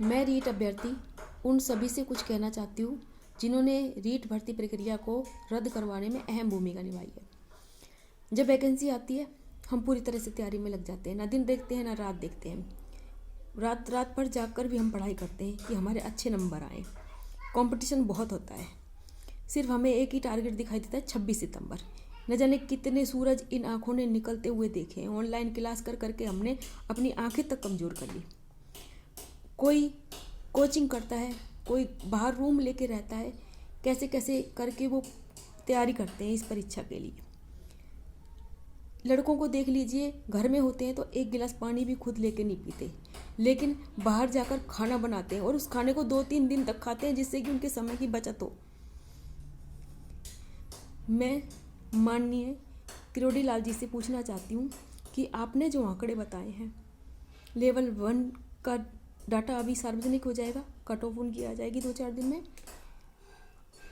मैं रीट अभ्यर्थी उन सभी से कुछ कहना चाहती हूँ जिन्होंने रीट भर्ती प्रक्रिया को रद्द करवाने में अहम भूमिका निभाई है। जब वैकेंसी आती है हम पूरी तरह से तैयारी में लग जाते हैं, ना दिन देखते हैं ना रात देखते हैं। रात रात भर जाकर भी हम पढ़ाई करते हैं कि हमारे अच्छे नंबर आए। कंपटीशन बहुत होता है। सिर्फ हमें एक ही टारगेट दिखाई देता है, 26 सितंबर। न जाने कितने सूरज इन आँखों ने निकलते हुए देखे हैं। ऑनलाइन क्लास कर करके हमने अपनी आँखें तक कमज़ोर कर ली। कोई कोचिंग करता है, कोई बाहर रूम लेके रहता है, कैसे कैसे करके वो तैयारी करते हैं इस परीक्षा के लिए। लड़कों को देख लीजिए, घर में होते हैं तो एक गिलास पानी भी खुद लेके नहीं पीते, लेकिन बाहर जाकर खाना बनाते हैं और उस खाने को 2-3 दिन तक खाते हैं, जिससे कि उनके समय की बचत हो। मैं माननीय किरोड़ी लाल जी से पूछना चाहती हूँ कि आपने जो आंकड़े बताए हैं, लेवल 1 का डाटा अभी सार्वजनिक हो जाएगा, कट ऑफ उनकी आ जाएगी 2-4 दिन में।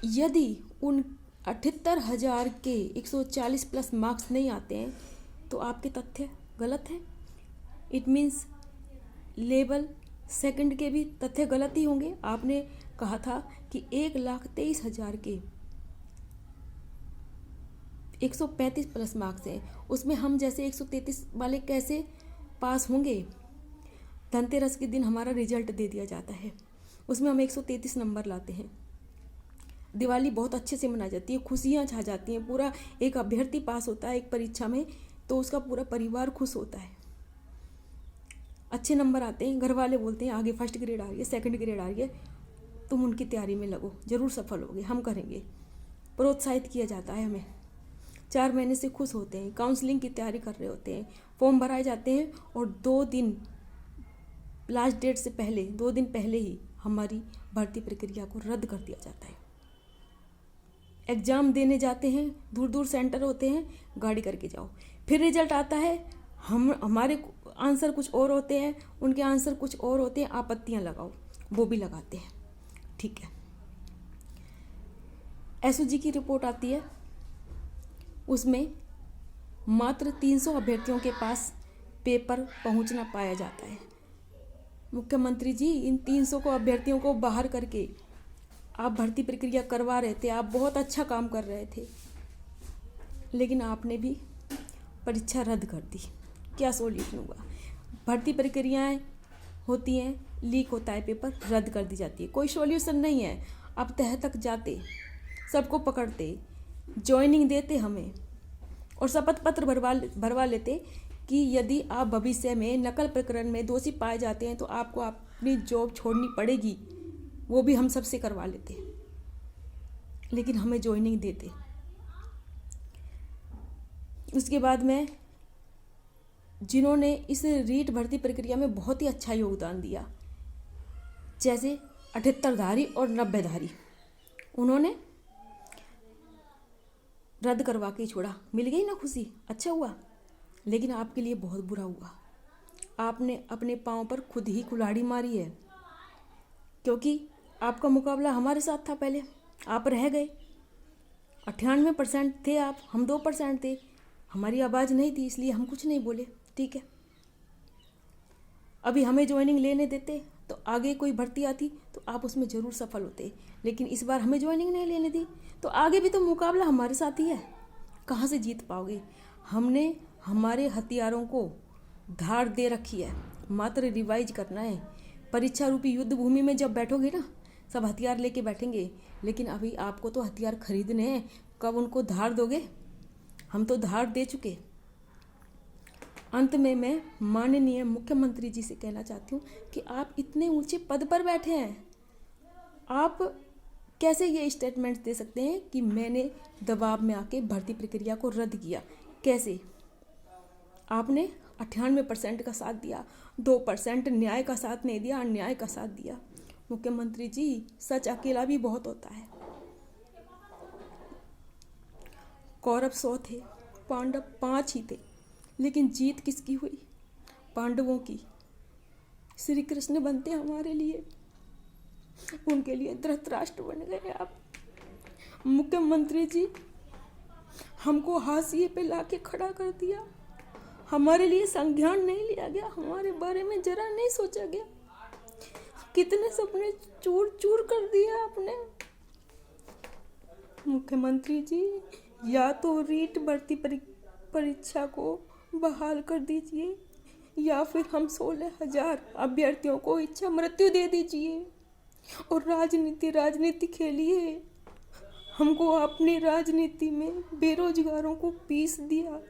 यदि उन 78,000 के 140 प्लस मार्क्स नहीं आते हैं तो आपके तथ्य गलत हैं। इट मीन्स लेवल 2 के भी तथ्य गलत ही होंगे। आपने कहा था कि 1,23,000 के 135 प्लस मार्क्स हैं, उसमें हम जैसे 133 वाले कैसे पास होंगे। धनतेरस के दिन हमारा रिजल्ट दे दिया जाता है, उसमें हम 133 नंबर लाते हैं। दिवाली बहुत अच्छे से मनाई जाती है, खुशियाँ छा जाती हैं। पूरा एक अभ्यर्थी पास होता है एक परीक्षा में तो उसका पूरा परिवार खुश होता है। अच्छे नंबर आते हैं, घर वाले बोलते हैं आगे फर्स्ट ग्रेड आ रही है, 2nd ग्रेड आ रही है, तुम उनकी तैयारी में लगो, ज़रूर सफल होगे, हम करेंगे। प्रोत्साहित किया जाता है हमें। 4 महीने से खुश होते हैं, काउंसलिंग की तैयारी कर रहे होते हैं, फॉर्म भराए जाते हैं और 2 दिन लास्ट डेट से पहले 2 दिन पहले ही हमारी भर्ती प्रक्रिया को रद्द कर दिया जाता है। एग्ज़ाम देने जाते हैं, दूर दूर सेंटर होते हैं, गाड़ी करके जाओ। फिर रिजल्ट आता है, हमारे आंसर कुछ और होते हैं, उनके आंसर कुछ और होते हैं, आपत्तियां लगाओ, वो भी लगाते हैं। ठीक है, एसओजी की रिपोर्ट आती है, उसमें मात्र 300 अभ्यर्थियों के पास पेपर पहुंचना पाया जाता है। मुख्यमंत्री जी, इन 300 को अभ्यर्थियों को बाहर करके आप भर्ती प्रक्रिया करवा रहे थे, आप बहुत अच्छा काम कर रहे थे, लेकिन आपने भी परीक्षा रद्द कर दी। क्या सॉल्यूशन हुआ? भर्ती प्रक्रियाएं होती हैं, लीक होता है पेपर, रद्द कर दी जाती है, कोई सॉल्यूशन नहीं है। आप तह तक जाते, सबको पकड़ते, ज्वाइनिंग देते हमें और शपथ पत्र भरवा लेते कि यदि आप भविष्य में नकल प्रकरण में दोषी पाए जाते हैं तो आपको अपनी जॉब छोड़नी पड़ेगी, वो भी हम सबसे करवा लेते, लेकिन हमें ज्वाइनिंग देते। उसके बाद में जिन्होंने इस रीट भर्ती प्रक्रिया में बहुत ही अच्छा योगदान दिया, जैसे 78धारी और 90धारी, उन्होंने रद्द करवा के छोड़ा। मिल गई ना खुशी, अच्छा हुआ, लेकिन आपके लिए बहुत बुरा हुआ। आपने अपने पाँव पर खुद ही कुल्हाड़ी मारी है, क्योंकि आपका मुकाबला हमारे साथ था। पहले आप रह गए, 98% थे आप, हम 2% थे, हमारी आवाज़ नहीं थी, इसलिए हम कुछ नहीं बोले। ठीक है, अभी हमें ज्वाइनिंग लेने देते तो आगे कोई भर्ती आती तो आप उसमें ज़रूर सफल होते, लेकिन इस बार हमें ज्वाइनिंग नहीं लेने दी तो आगे भी तो मुकाबला हमारे साथ ही है, कहाँ से जीत पाओगे। हमने हमारे हथियारों को धार दे रखी है, मात्र रिवाइज करना है। परीक्षा रूपी युद्ध भूमि में जब बैठोगे ना, सब हथियार लेके बैठेंगे, लेकिन अभी आपको तो हथियार खरीदने हैं, कब उनको धार दोगे? हम तो धार दे चुके। अंत में मैं माननीय मुख्यमंत्री जी से कहना चाहती हूँ कि आप इतने ऊंचे पद पर बैठे हैं, आप कैसे ये स्टेटमेंट दे सकते हैं कि मैंने दबाव में आके भर्ती प्रक्रिया को रद्द किया? कैसे? आपने 98% का साथ दिया, 2% न्याय का साथ नहीं दिया, अन्याय का साथ दिया। मुख्यमंत्री जी, सच अकेला भी बहुत होता है। कौरव 100 थे, पांडव 5 ही थे, लेकिन जीत किसकी हुई? पांडवों की। श्री कृष्ण बनते हमारे लिए, उनके लिए धृतराष्ट्र बन गए आप। मुख्यमंत्री जी, हमको हाशिए पे लाके खड़ा कर दिया, हमारे लिए संज्ञान नहीं लिया गया, हमारे बारे में जरा नहीं सोचा गया। कितने सपने चूर चूर कर दिए आपने। मुख्यमंत्री जी, या तो रीट भर्ती परीक्षा को बहाल कर दीजिए या फिर हम 16,000 अभ्यर्थियों को इच्छा मृत्यु दे दीजिए और राजनीति खेलिए। हमको अपनी राजनीति में बेरोजगारों को पीस दिया।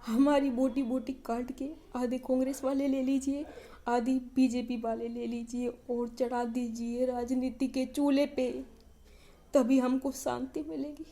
हमारी बोटी बोटी काट के आधे कांग्रेस वाले ले लीजिए, आधी बीजेपी वाले ले लीजिए और चढ़ा दीजिए राजनीति के चूल्हे पे, तभी हमको शांति मिलेगी।